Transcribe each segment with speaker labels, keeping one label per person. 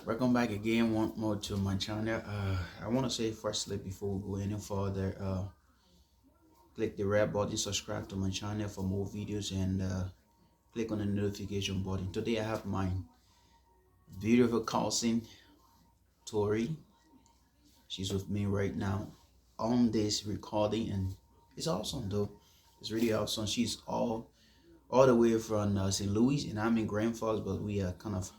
Speaker 1: Welcome back again one more to my channel. I want to say firstly before we go any further, click the red button, subscribe to my channel for more videos, and click on the notification button. Today I have my beautiful cousin Tori. She's with me right now on this recording, and it's awesome though. It's really awesome. She's all the way from St. Louis, and I'm in Grand Falls, but we are kind of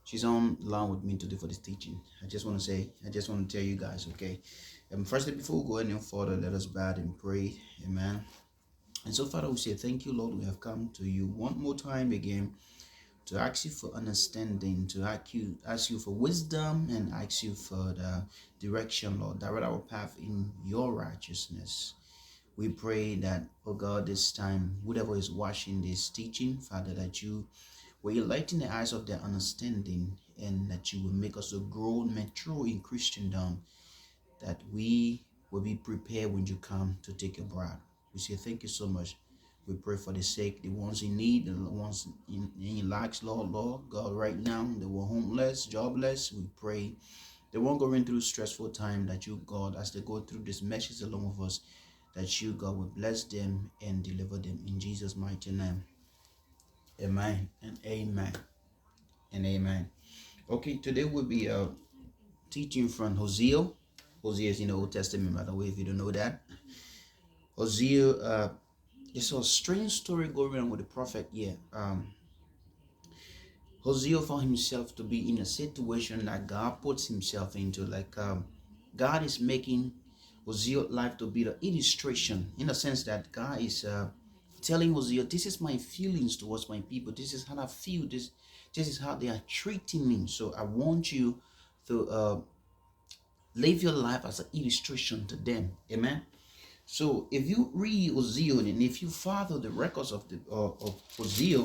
Speaker 1: she's on line with me today for this teaching. I just want to tell you guys, okay? Firstly, before we go any further, let us bow and pray. Amen. And so, Father, we say thank you, Lord. We have come to you one more time again to ask you for understanding, to ask you for wisdom, and ask you for the direction, Lord. Direct our path in your righteousness. We pray that, oh God, this time, whoever is watching this teaching, Father, that you will enlighten the eyes of their understanding, and that you will make us to grow mature in Christendom, that we will be prepared when you come to take a bride. We say thank you so much. We pray for the sake, the ones in need, the ones in lacks, Lord God, right now, they were homeless, jobless. We pray they won't going through stressful time, that you, God, as they go through this message along with us, that you, God, will bless them and deliver them in Jesus' mighty name. Amen and amen and amen. Okay, today we'll be teaching from Hosea. Hosea is in the Old Testament, by the way, if you don't know that. Hosea, it's a strange story going on with the prophet here. Hosea found himself to be in a situation that God puts himself into. God is making Hosea's life to be the illustration, in the sense that God is telling Hosea, this is my feelings towards my people. This is how I feel. This is how they are treating me. So I want you to live your life as an illustration to them. Amen. So if you read Hosea, and if you follow the records of Hosea,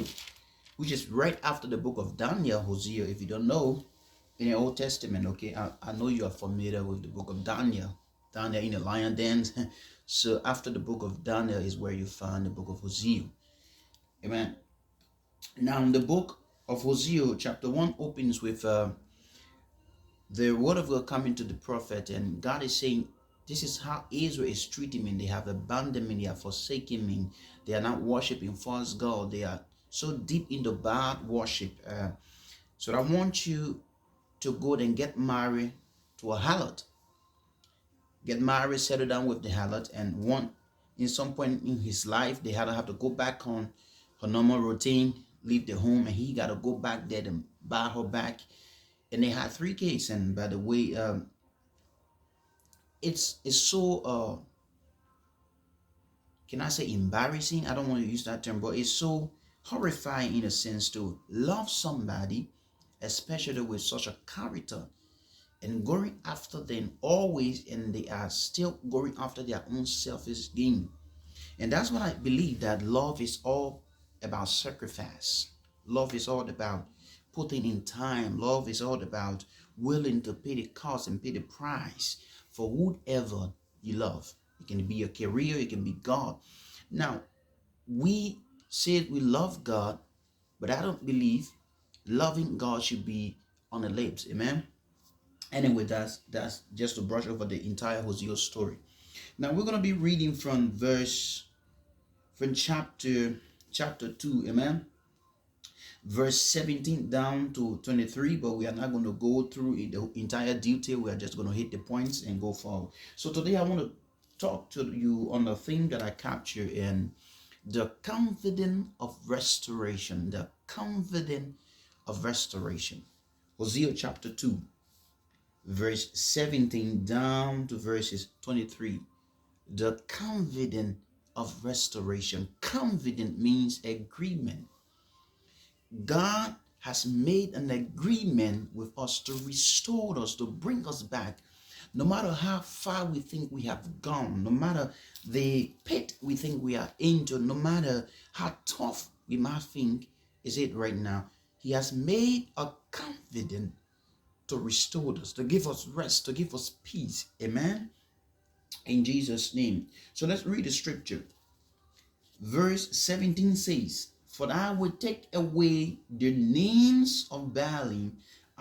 Speaker 1: which is right after the book of Daniel, Hosea, if you don't know, in the Old Testament, okay, I know you are familiar with the book of Daniel in the lion den. So after the book of Daniel is where you find the book of Hosea. Amen. Now, the book of Hosea, chapter 1, opens with the word of God coming to the prophet, and God is saying, this is how Israel is treating me. They have abandoned me, they are forsaken me, they are not worshiping false God, they are so deep in the bad worship. So I want you to go and get married to a harlot. Get married, settle down with the harlot, and in some point in his life, they had to have to go back on her normal routine, leave the home, and he got to go back there and buy her back. And they had 3 kids. And by the way, it's so can I say embarrassing? I don't want to use that term, but it's so horrifying in a sense to love somebody, especially with such a character, and going after them always, and they are still going after their own selfish gain. And that's what I believe, that love is all about sacrifice. Love is all about putting in time. Love is all about willing to pay the cost and pay the price for whoever you love. It can be your career, it can be God. Now, we say we love God, but I don't believe loving God should be on the lips. Amen. Anyway, that's just to brush over the entire Hosea story. Now we're gonna be reading from chapter 2, amen, verse 17 down to 23, but we are not going to go through the entire detail. We are just going to hit the points and go forward. So today I want to talk to you on the thing that I capture in the confidence of restoration. The confidence of restoration. Hosea chapter 2, verse 17 down to verses 23. The confidence of restoration. Confident means agreement. God has made an agreement with us to restore us, to bring us back. No matter how far we think we have gone, no matter the pit we think we are into, no matter how tough we might think is it right now, He has made a covenant to restore us, to give us rest, to give us peace. Amen. In Jesus' name. So let's read the scripture. Verse 17 says, for I will take away the names of Baalim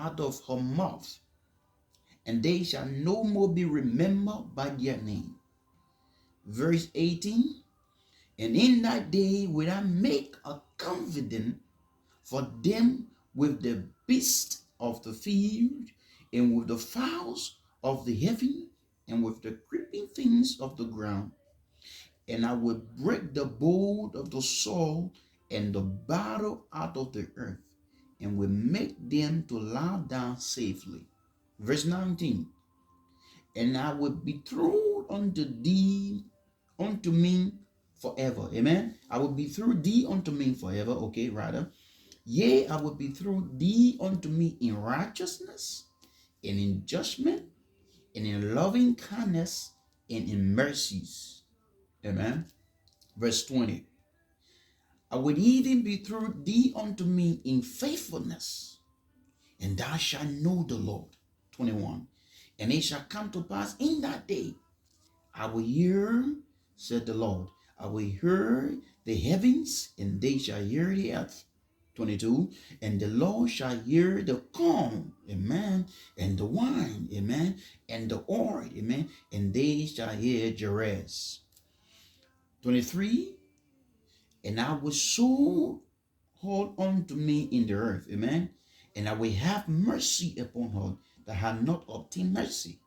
Speaker 1: out of her mouth, and they shall no more be remembered by their name. Verse 18, and in that day will I make a covenant for them with the beasts of the field, and with the fowls of the heaven, and with the creeping things of the ground. And I will break the bow of the sword and the battle out of the earth, and will make them to lie down safely. Verse 19, and I will betroth unto me forever. Amen. I will betroth thee unto me forever. Okay, rather. Yea, I will betroth thee unto me in righteousness, and in judgment, and in loving kindness, and in mercies. Amen. Verse 20. I will even betroth thee unto me in faithfulness, and thou shalt know the Lord. 21. And it shall come to pass in that day, I will hear, said the Lord, I will hear the heavens, and they shall hear the earth. 22. And the Lord shall hear the corn, amen, and the wine, amen, and the oil, amen, and they shall hear Jerez. 23. And I will so hold on to me in the earth, amen, and I will have mercy upon her that have not obtained mercy.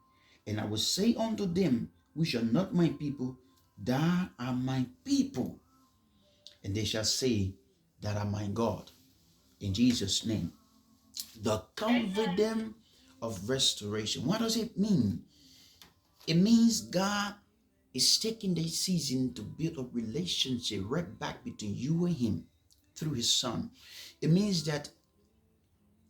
Speaker 1: And I will say unto them which are not my people, that are my people. And they shall say, that are my God. In Jesus' name. The covenant of restoration. What does it mean? It means God is taking the season to build a relationship right back between you and him through his son. It means that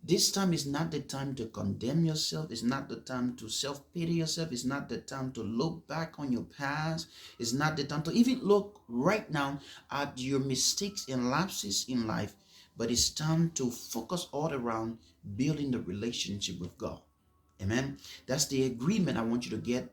Speaker 1: this time is not the time to condemn yourself. It's not the time to self-pity yourself. It's not the time to look back on your past. It's not the time to even look right now at your mistakes and lapses in life. But it's time to focus all around building the relationship with God. Amen. That's the agreement I want you to get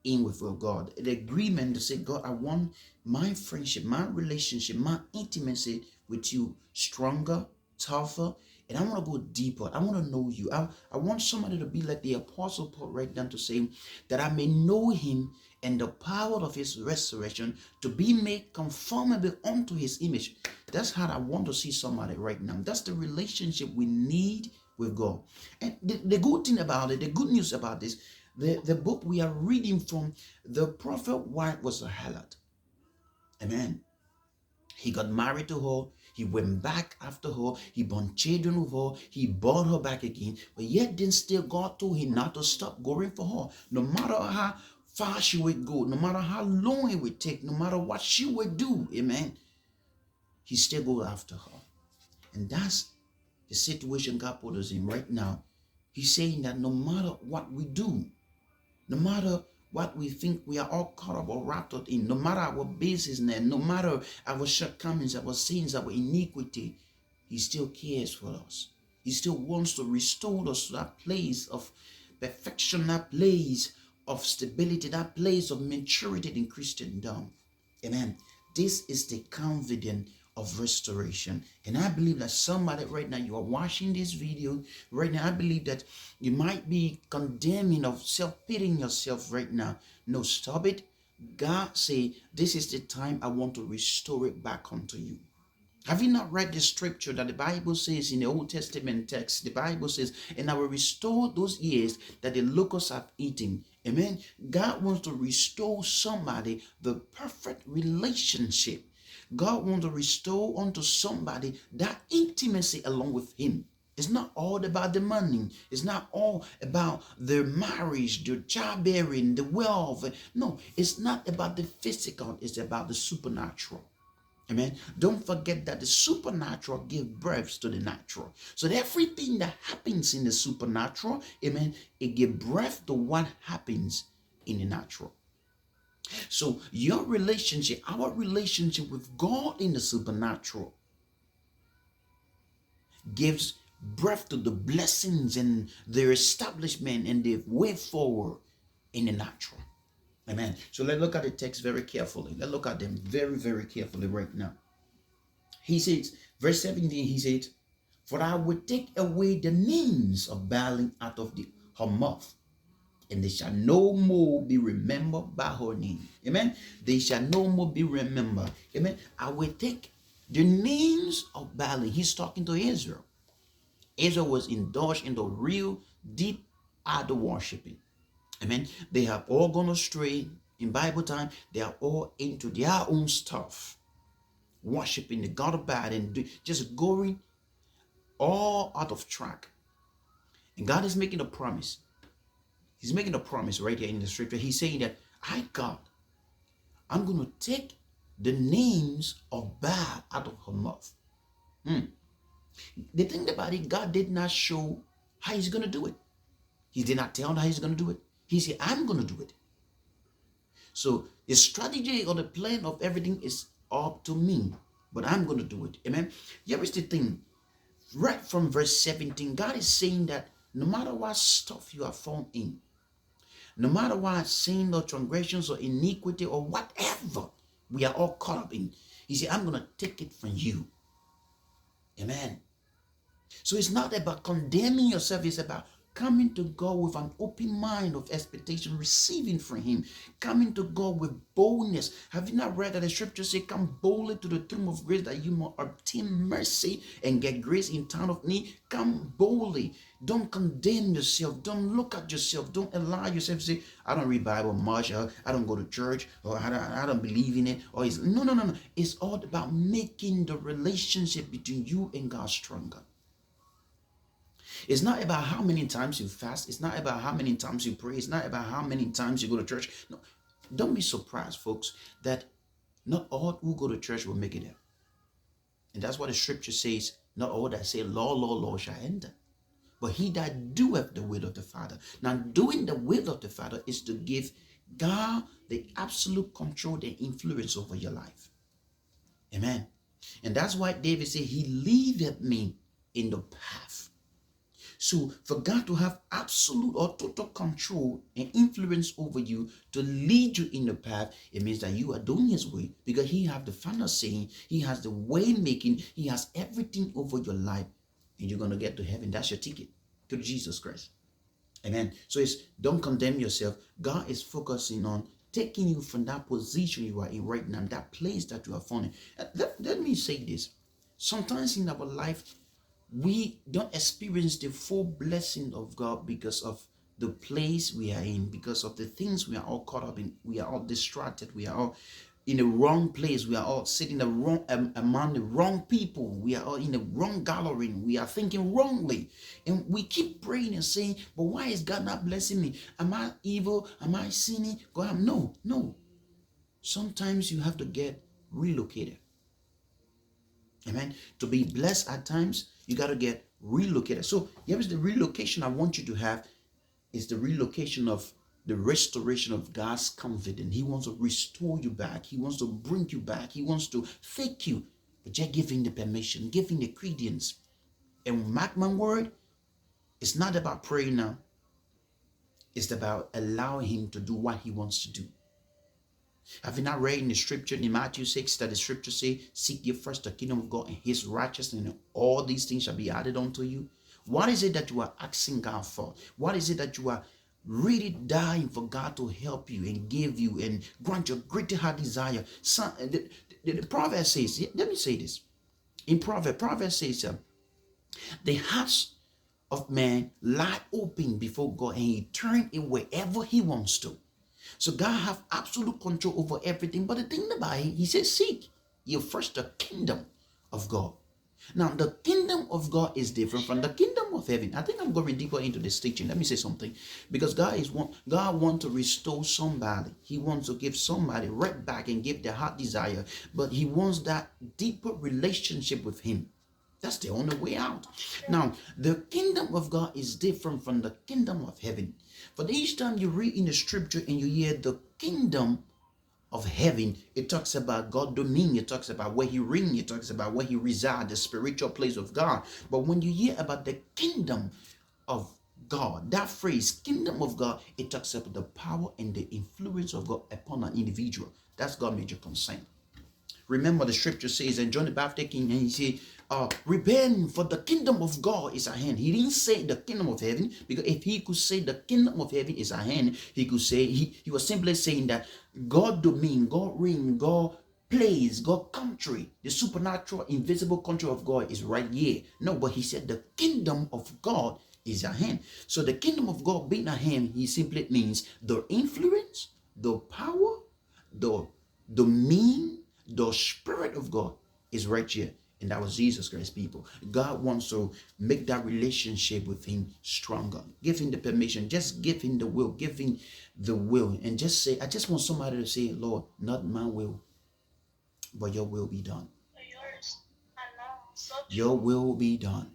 Speaker 1: in with God. The agreement to say, God, I want my friendship, my relationship, my intimacy with you stronger, tougher, and I want to go deeper. I want to know you. I want somebody to be like the Apostle Paul right down to say that I may know him and the power of his resurrection, to be made conformable unto his image. That's how I want to see somebody right now. That's the relationship we need with God. And the good thing about it, the good news about this, the book we are reading from, the prophet wife was a harlot. Amen. He got married to her. He went back after her. He born children with her. He bought her back again. But yet then still God told him not to stop going for her. No matter how far she would go, no matter how long it would take, no matter what she would do, amen, he still go after her. And that's the situation God put us in right now. He's saying that no matter what we do, no matter what we think we are all caught up or wrapped up in, no matter our business, no matter our shortcomings, our sins, our iniquity, he still cares for us. He still wants to restore us to that place of perfection, that place of stability, that place of maturity in Christendom. Amen. This is the covenant of restoration. And I believe that somebody right now, you are watching this video right now, I believe that you might be condemning or self-pitying yourself right now. No, stop it. God say, this is the time I want to restore it back unto you. Have you not read the scripture that the Bible says in the Old Testament text? The Bible says, and I will restore those years that the locusts have eaten. Amen. God wants to restore somebody the perfect relationship. God wants to restore unto somebody that intimacy along with him. It's not all about the money. It's not all about the marriage, the childbearing, the wealth. No, it's not about the physical. It's about the supernatural. Amen. Don't forget that the supernatural gives birth to the natural. So everything that happens in the supernatural, amen, it gives birth to what happens in the natural. So your relationship, our relationship with God in the supernatural gives birth to the blessings and their establishment and the way forward in the natural. Amen. So let's look at the text very carefully. Let's look at them very, very carefully right now. He says, verse 17, he says, For I will take away the names of Baalim out of her mouth, and they shall no more be remembered by her name. Amen. They shall no more be remembered. Amen. I will take the names of Baalim. He's talking to Israel. Israel was indulged in the real deep idol worshiping. Amen. They have all gone astray in Bible time. They are all into their own stuff, worshiping the God of bad and just going all out of track. And God is making a promise. He's making a promise right here in the scripture. He's saying that God, I'm going to take the names of Baal out of her mouth. The thing about it, God did not show how he's going to do it. He did not tell how he's going to do it. He said, I'm going to do it. So the strategy or the plan of everything is up to me, but I'm going to do it. Amen. Here is the thing. Right from verse 17, God is saying that no matter what stuff you are found in, no matter what sin or transgressions or iniquity or whatever we are all caught up in, he said, I'm going to take it from you. Amen. So it's not about condemning yourself. It's about coming to God with an open mind of expectation, receiving from him, coming to God with boldness. Have you not read that the scripture say, come boldly to the throne of grace that you may obtain mercy and get grace in time of need? Come boldly. Don't condemn yourself. Don't look at yourself. Don't allow yourself to say, I don't read Bible much, or I don't go to church, or I don't believe in it. Or it's no. It's all about making the relationship between you and God stronger. It's not about how many times you fast. It's not about how many times you pray. It's not about how many times you go to church. No, don't be surprised, folks, that not all who go to church will make it there. And that's what the scripture says. Not all that say, Lord, Lord, Lord shall enter, but he that doeth the will of the Father. Now, doing the will of the Father is to give God the absolute control and influence over your life. Amen. And that's why David said, he leadeth me in the path. So for God to have absolute or total control and influence over you, to lead you in the path, it means that you are doing his way, because he has the final saying, he has the way making, he has everything over your life, and you're going to get to heaven. That's your ticket to Jesus Christ. Amen. So it's don't condemn yourself. God is focusing on taking you from that position you are in right now, that place that you are found in. Let me say this. Sometimes in our life, we don't experience the full blessing of God because of the place we are in, because of the things we are all caught up in. We are all distracted. We are all in the wrong place. We are all sitting among the wrong people. We are all in the wrong gathering. We are thinking wrongly. And we keep praying and saying, but why is God not blessing me? Am I evil? Am I sinning? God, no. Sometimes you have to get relocated. Amen. To be blessed at times, you got to get relocated. So here is the relocation I want you to have, is the relocation of the restoration of God's confidence. He wants to restore you back. He wants to bring you back. He wants to fake you, but just giving the permission, giving the credence. And mark my word, it's not about praying now. It's about allowing him to do what he wants to do. Have you not read in the scripture in Matthew 6 that the scripture say, seek ye first the kingdom of God and his righteousness, and all these things shall be added unto you? What is it that you are asking God for? What is it that you are really dying for God to help you and give you and grant your greater heart desire? The proverb says, let me say this. In Proverb says, the hearts of man lie open before God, and he turns it wherever he wants to. So God have absolute control over everything. But the thing about it, he says, seek ye first the kingdom of God. Now, the kingdom of God is different from the kingdom of heaven. I think I'm going deeper into this teaching. Let me say something. Because God wants to restore somebody. He wants to give somebody right back and give their heart desire. But he wants that deeper relationship with him. That's the only way out. Now, the kingdom of God is different from the kingdom of heaven. For each time you read in the scripture and you hear the kingdom of heaven, it talks about God dominion, it talks about where he reigns, it talks about where he resides, the spiritual place of God. But when you hear about the kingdom of God, that phrase, kingdom of God, it talks about the power and the influence of God upon an individual. That's God's major concern. Remember, the scripture says, and John the Baptist came and he said, repent, for the kingdom of God is at hand. He didn't say the kingdom of heaven, because if he could say the kingdom of heaven is at hand, he could say, he was simply saying that God domain, God reign, God place, God country, the supernatural, invisible country of God is right here. No, but he said the kingdom of God is at hand. So the kingdom of God being at hand, he simply means the influence, the power, the mean, the spirit of God is right here. And that was Jesus Christ, people. God wants to make that relationship with him stronger. Give him the permission. Just give him the will. Give him the will. And just say, I just want somebody to say, Lord, not my will, but your will be done. Your will be done.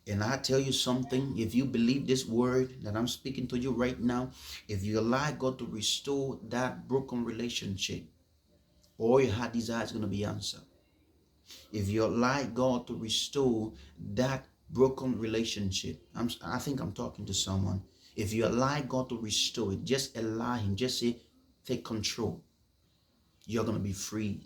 Speaker 1: And I tell you something, if you believe this word that I'm speaking to you right now, if you allow God to restore that broken relationship, all your heart desire is going to be answered. If you allow God to restore that broken relationship, I think I'm talking to someone. If you allow God to restore it, just allow him, just say, take control. You're going to be freed.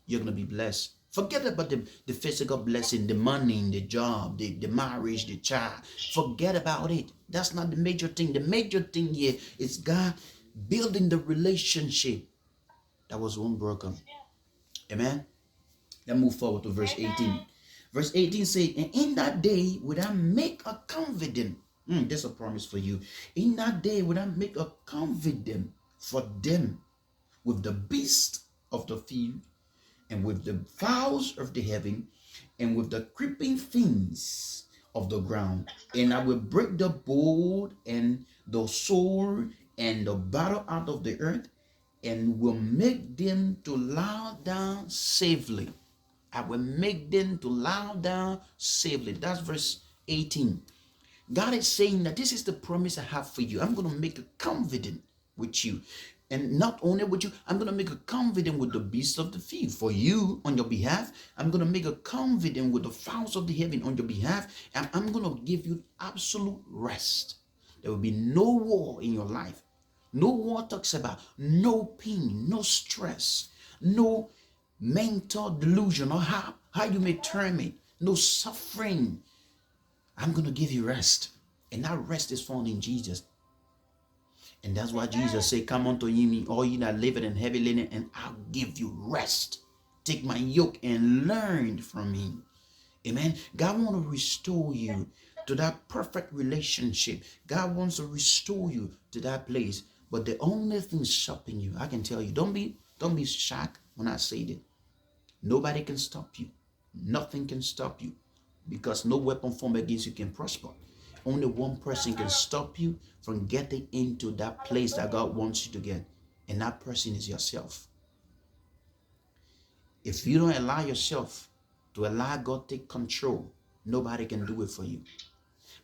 Speaker 1: You're going to be blessed. Forget about the physical blessing, the money, the job, the marriage, the child. Forget about it. That's not the major thing. The major thing here is God building the relationship that was once broken. Amen. Let's move forward to verse 18. Verse 18 says, and in that day would I make a covenant. There's a promise for you. In that day would I make a covenant for them with the beast of the field, and with the fowls of the heaven, and with the creeping things of the ground. And I will break the bow and the sword and the battle out of the earth, and will make them to lie down safely. I will make them to lie down safely. That's verse 18. God is saying that this is the promise I have for you. I'm going to make a covenant with you. And not only with you, I'm going to make a covenant with the beasts of the field for you on your behalf. I'm going to make a covenant with the fowls of the heaven on your behalf. And I'm going to give you absolute rest. There will be no war in your life. No war talks about no pain, no stress, no mental delusion, or how you may term it, no suffering. I'm going to give you rest. And that rest is found in Jesus. And that's why Jesus said, come unto me, all ye that labor and heavy laden, and I'll give you rest. Take my yoke and learn from me. Amen. God wants to restore you to that perfect relationship. God wants to restore you to that place. But the only thing stopping you, I can tell you, don't be shocked when I say that. Nobody can stop you. Nothing can stop you, because no weapon formed against you can prosper. Only one person can stop you from getting into that place that God wants you to get, and that person is yourself. If you don't allow yourself to allow God to take control, nobody can do it for you.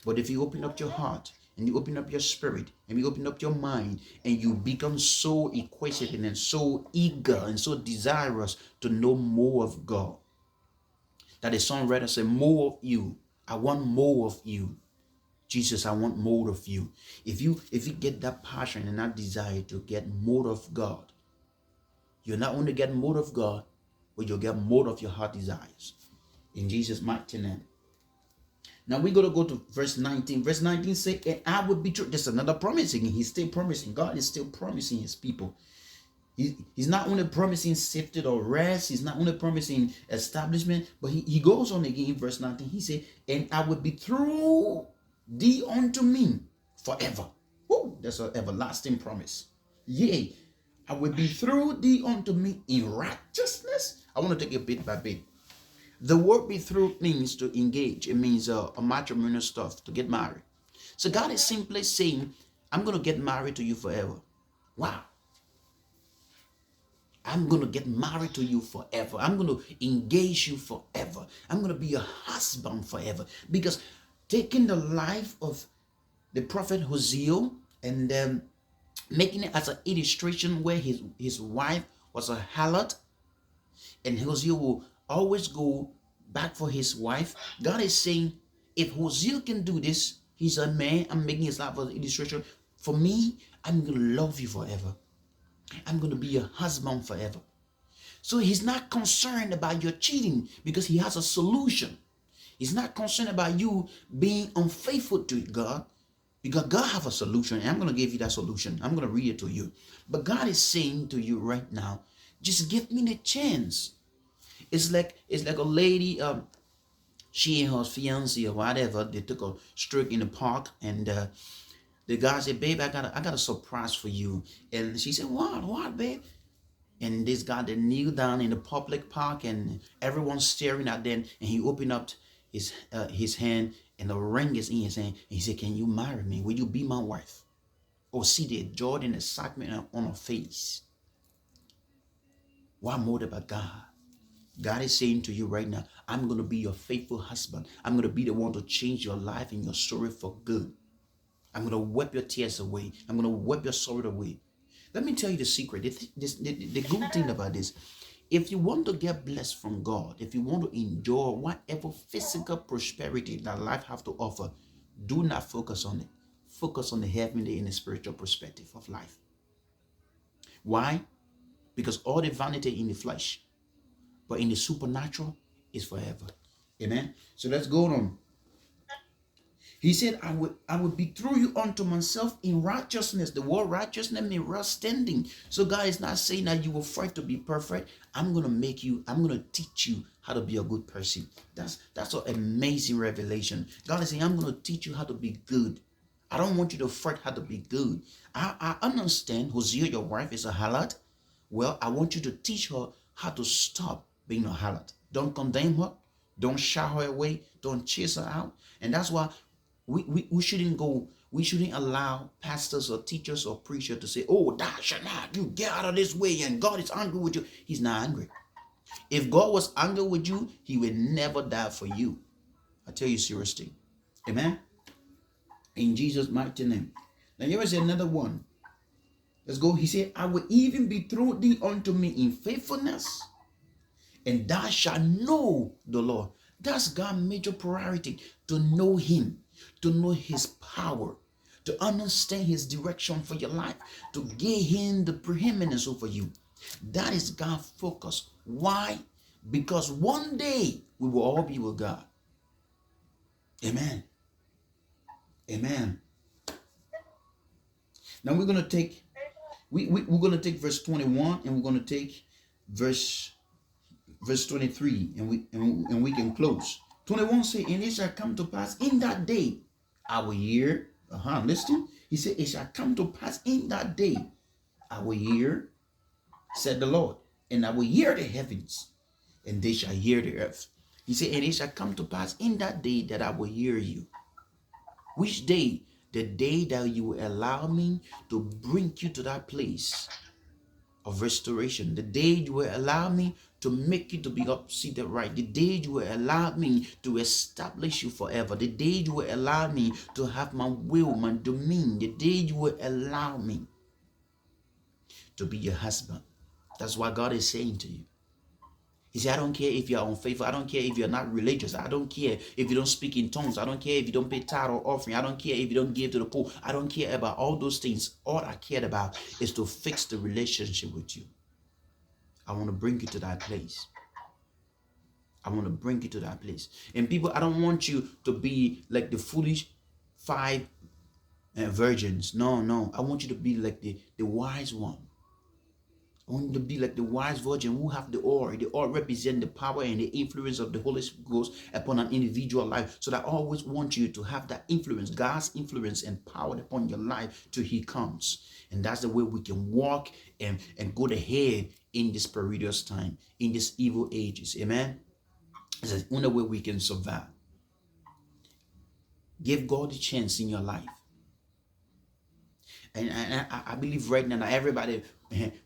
Speaker 1: But if you open up your heart, and you open up your spirit, and you open up your mind, and you become so inquisitive and so eager and so desirous to know more of God, that the songwriter said, more of you. I want more of you. Jesus, I want more of you. If you get that passion and that desire to get more of God, you'll not only get more of God, but you'll get more of your heart desires. In Jesus' mighty name. Now we're going to go to verse 19. Verse 19 says, and I will be true. There's another promising. He's still promising. God is still promising his people. He's not only promising safety or rest. He's not only promising establishment, but he goes on again in verse 19. He said, and I will be through thee unto me forever. Oh, that's an everlasting promise. Yea, I will be through thee unto me in righteousness. I want to take it bit by bit. The word be through means to engage. It means a matrimonial stuff, to get married. So God is simply saying, I'm going to get married to you forever. Wow. I'm going to get married to you forever. I'm going to engage you forever. I'm going to be your husband forever. Because taking the life of the prophet Hosea and making it as an illustration where his wife was a harlot, and Hosea will always go back for his wife. God is saying, if Hosea can do this, he's a man, I'm making his life as an illustration. For me, I'm going to love you forever. I'm going to be your husband forever. So he's not concerned about your cheating because he has a solution. He's not concerned about you being unfaithful to God because God have a solution. And I'm going to give you that solution. I'm going to read it to you. But God is saying to you right now, just give me the chance. It's like a lady, she and her fiance or whatever, they took a stroke in the park, and the guy said, babe, I got a surprise for you. And she said, what, babe? And this guy, they kneel down in the public park, and everyone's staring at them, and he opened up his hand, and the ring is in his hand, and he said, can you marry me? Will you be my wife? Oh, see the joy and excitement on her face. What more about God? God is saying to you right now, I'm going to be your faithful husband. I'm going to be the one to change your life and your story for good. I'm going to wipe your tears away. I'm going to wipe your sorrow away. Let me tell you the secret. The good thing about this, if you want to get blessed from God, if you want to enjoy whatever physical prosperity that life have to offer, do not focus on it. Focus on the heavenly and the spiritual perspective of life. Why? Because all the vanity in the flesh, but in the supernatural is forever. Amen. So let's go on. He said, I would betroth you unto myself in righteousness. The word righteousness means right standing. So God is not saying that you will fight to be perfect. I'm going to teach you how to be a good person. That's an amazing revelation. God is saying, I'm going to teach you how to be good. I don't want you to fight how to be good. I understand Hosea, your wife, is a harlot. Well, I want you to teach her how to stop being a harlot. Don't condemn her. Don't shy her away. Don't chase her out. And that's why we shouldn't allow pastors or teachers or preachers to say, oh, that should not, you get out of this way and God is angry with you. He's not angry. If God was angry with you, he would never die for you. I tell you seriously. Amen. In Jesus' mighty name. Now here is another one. Let's go. He said, I will even betroth thee unto me in faithfulness, and thou shalt know the Lord. That's God's major priority, to know him, to know his power, to understand his direction for your life, to give him the preeminence over you. That is God's focus. Why? Because one day we will all be with God. Amen. Amen. Now we're going to take we're going to take verse 21, and we're going to take verse 23, and we can close. 21 say, and it shall come to pass in that day, our year. Listen. He said, it shall come to pass in that day, our year, said the Lord, and I will hear the heavens, and they shall hear the earth. He said, and it shall come to pass in that day that I will hear you. Which day? The day that you will allow me to bring you to that place of restoration. The day you will allow me to make you to be up seated right. The day you will allow me to establish you forever. The day you will allow me to have my will, my domain. The day you will allow me to be your husband. That's what God is saying to you. He said, I don't care if you're unfaithful. I don't care if you're not religious. I don't care if you don't speak in tongues. I don't care if you don't pay tithe or offering. I don't care if you don't give to the poor. I don't care about all those things. All I cared about is to fix the relationship with you. I want to bring you to that place. I want to bring you to that place. And people, I don't want you to be like the foolish 5 virgins. No. I want you to be like the wise one. I want you to be like the wise virgin who have the oil. The oil represent the power and the influence of the Holy Ghost upon an individual life. So that I always want you to have that influence, God's influence and power upon your life till he comes. And that's the way we can walk and go ahead in this perilous time, in these evil ages. Amen. It's the only way we can survive. Give God a chance in your life. And I believe right now, everybody,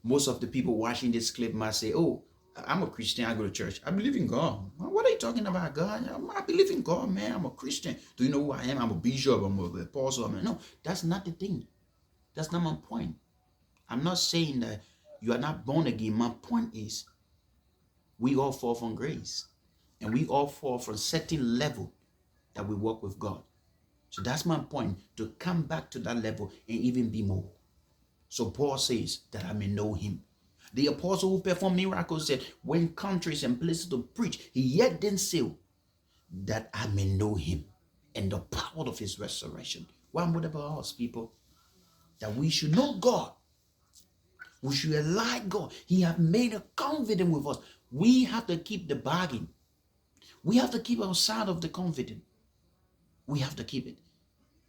Speaker 1: most of the people watching this clip might say, oh, I'm a Christian, I go to church. I believe in God. What are you talking about, God? I believe in God, man. I'm a Christian. Do you know who I am? I'm a bishop. I'm an apostle. No, that's not the thing. That's not my point. I'm not saying that you are not born again. My point is, we all fall from grace. And we all fall from a certain level that we walk with God. So that's my point, to come back to that level and even be more. So Paul says that I may know him. The apostle who performed miracles said, went countries and places to preach, he yet didn't say that I may know him and the power of his resurrection. What about us, people? That we should know God. We should like God. He has made a covenant with us. We have to keep the bargain. We have to keep our side of the covenant. We have to keep it.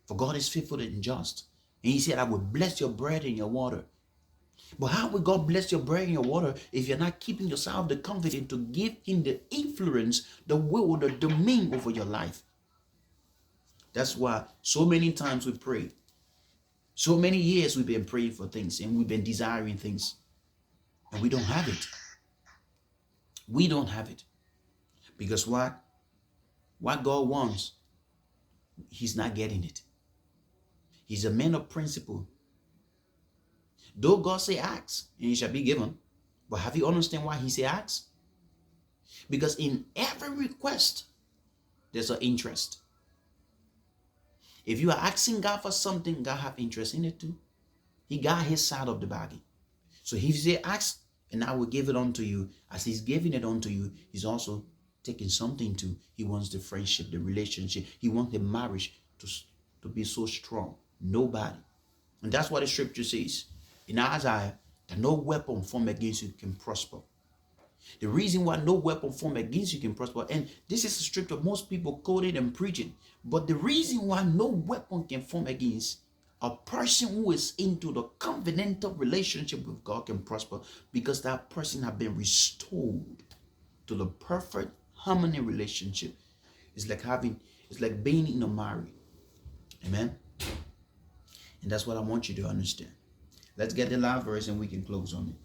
Speaker 1: For God is faithful and just. And he said, I will bless your bread and your water. But how will God bless your bread and your water if you're not keeping yourself the confidence to give him the influence, the will, the domain over your life? That's why so many times we pray. So many years we've been praying for things and we've been desiring things. And we don't have it. We don't have it. Because what? What God wants, he's not getting it. He's a man of principle. Though God say ask, and it shall be given. But have you understand why he say ask? Because in every request, there's an interest. If you are asking God for something, God have interest in it too. He got his side of the bargain. So if he say ask, and I will give it unto you, as he's giving it unto you, he's also taking something too. He wants the friendship, the relationship. He wants the marriage to be so strong. Nobody. And that's what the scripture says in Isaiah, that no weapon formed against you can prosper. The reason why no weapon formed against you can prosper, and this is a scripture most people quoted and preaching, but the reason why no weapon can form against a person who is into the covenantal relationship with God can prosper, because that person has been restored to the perfect harmony relationship. It's like being in a marriage. Amen. And that's what I want you to understand. Let's get the last verse and we can close on it.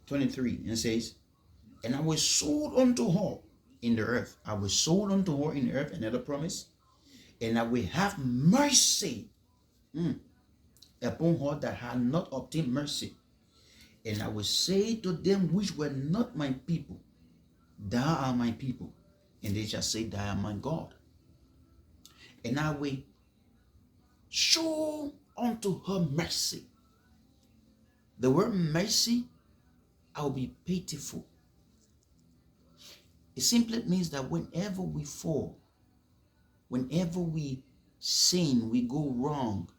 Speaker 1: 23, and it says, and I was sold unto her in the earth. I was sold unto her in the earth, another promise. And I will have mercy upon her that had not obtained mercy. And I will say to them which were not my people, thou art my people. And they shall say, thou art my God. And I will show unto her mercy. The word mercy, I will be pitiful. It simply means that whenever we fall, whenever we sin, we go wrong,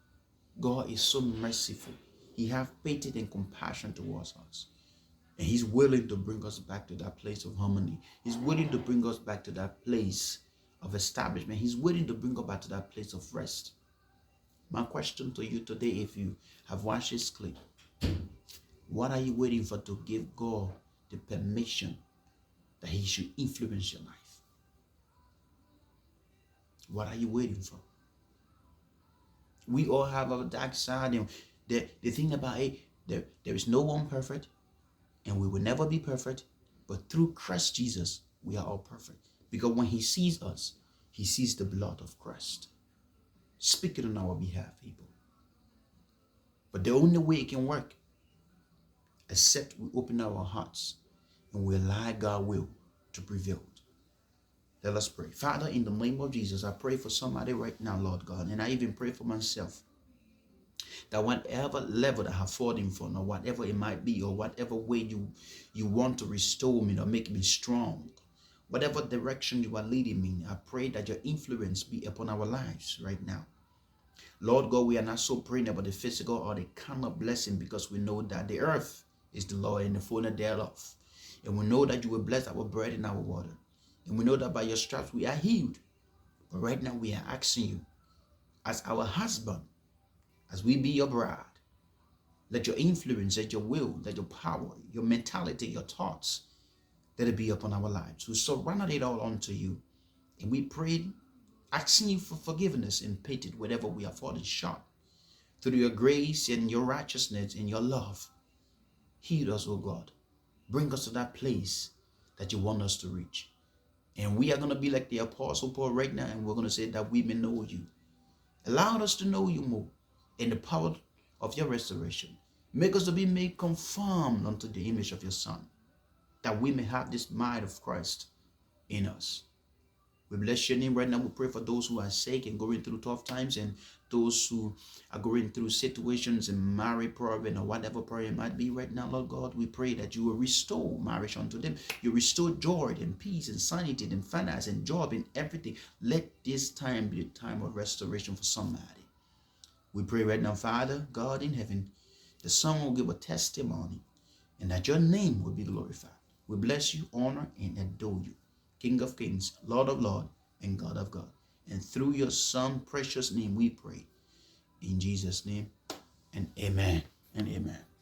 Speaker 1: God is so merciful. He has pity and compassion towards us. And he's willing to bring us back to that place of harmony. He's willing to bring us back to that place of establishment. He's willing to bring us back to that place of rest. My question to you today, if you have watched this clip, what are you waiting for to give God the permission that he should influence your life? What are you waiting for? We all have our dark side, and the thing about it, there is no one perfect, and we will never be perfect, but through Christ Jesus, we are all perfect. Because when he sees us, he sees the blood of Christ speaking on our behalf, people. But the only way it can work, except we open our hearts and we allow God's will to prevail. Let us pray. Father, in the name of Jesus, I pray for somebody right now, Lord God, and I even pray for myself, that whatever level that I have fallen from, or whatever it might be, or whatever way you want to restore me or make me strong, whatever direction you are leading me, I pray that your influence be upon our lives right now. Lord God, we are not so praying about the physical or the carnal blessing, because we know that the earth is the Lord and the fullness thereof. And we know that you will bless our bread and our water. And we know that by your stripes we are healed. But right now we are asking you, as our husband, as we be your bride, let your influence, let your will, let your power, your mentality, your thoughts, let it be upon our lives. We surrender it all unto you. And we pray, asking you for forgiveness and pity wherever we are falling short. Through your grace and your righteousness and your love, heal us, O God. Bring us to that place that you want us to reach. And we are going to be like the Apostle Paul right now, and we're going to say that we may know you. Allow us to know you more in the power of your restoration. Make us to be made conformed unto the image of your Son, that we may have this mind of Christ in us. We bless your name right now. We pray for those who are sick and going through tough times, and those who are going through situations in marriage problem or whatever problem it might be right now. Lord God, we pray that you will restore marriage unto them. You restore joy and peace and sanity and finance and job and everything. Let this time be a time of restoration for somebody. We pray right now, Father, God in heaven, the Son will give a testimony and that your name will be glorified. We bless you, honor, and adore you, King of kings, Lord of lords, and God of God. And through your Son, precious name, we pray. In Jesus' name, and amen and amen.